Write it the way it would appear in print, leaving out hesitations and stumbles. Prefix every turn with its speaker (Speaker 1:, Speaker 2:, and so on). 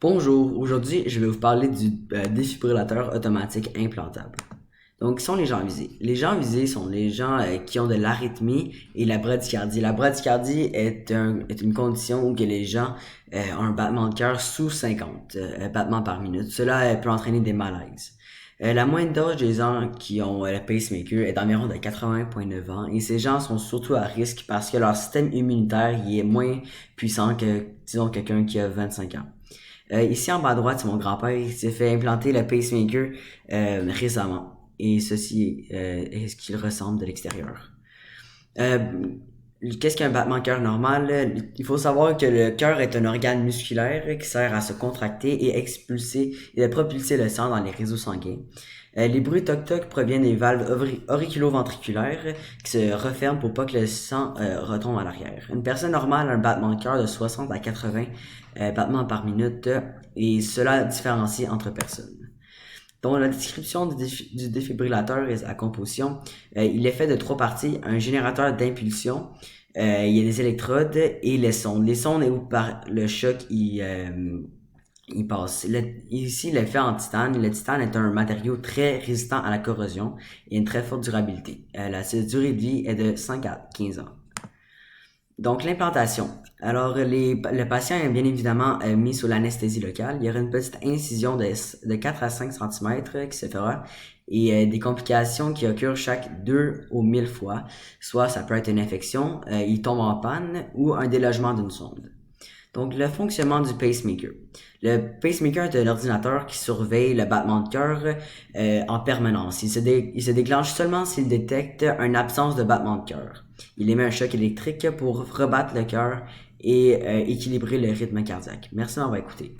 Speaker 1: Bonjour, aujourd'hui je vais vous parler du défibrillateur automatique implantable. Donc, qui sont les gens visés? Les gens visés sont les gens qui ont de l'arythmie et la bradycardie. La bradycardie est une condition où que les gens ont un battement de cœur sous 50 battements par minute. Cela peut entraîner des malaises. La moyenne d'âge des gens qui ont le pacemaker est d'environ de 80,9 ans et ces gens sont surtout à risque parce que leur système immunitaire y est moins puissant que, disons, quelqu'un qui a 25 ans. Ici en bas à droite, c'est mon grand-père qui s'est fait implanter le pacemaker récemment. Et ceci est ce qu'il ressemble de l'extérieur. Euh, Qu'est-ce qu'un battement de cœur normal? Il faut savoir que le cœur est un organe musculaire qui sert à se contracter et expulser et à propulser le sang dans les réseaux sanguins. Les bruits toc-toc proviennent des valves auriculo-ventriculaires qui se referment pour pas que le sang retombe à l'arrière. Une personne normale a un battement de cœur de 60 à 80 battements par minute et cela différencie entre personnes. Donc, la description du défibrillateur et sa composition, il est fait de trois parties. Un générateur d'impulsion, il y a des électrodes et les sondes. Les sondes, où par le choc, il passe. Ici, il est fait en titane. Le titane est un matériau très résistant à la corrosion et une très forte durabilité. La durée de vie est de 5 à 15 ans. Donc, l'implantation. Alors, le patient est bien évidemment mis sous l'anesthésie locale. Il y aura une petite incision de 4 à 5 cm qui se fera et des complications qui occurrent chaque 2 ou 1000 fois. Soit ça peut être une infection, il tombe en panne ou un délogement d'une sonde. Donc, le fonctionnement du pacemaker. Le pacemaker est un ordinateur qui surveille le battement de cœur en permanence. Il se déclenche seulement s'il détecte une absence de battement de cœur. Il émet un choc électrique pour rebattre le cœur et équilibrer le rythme cardiaque. Merci d'avoir écouté.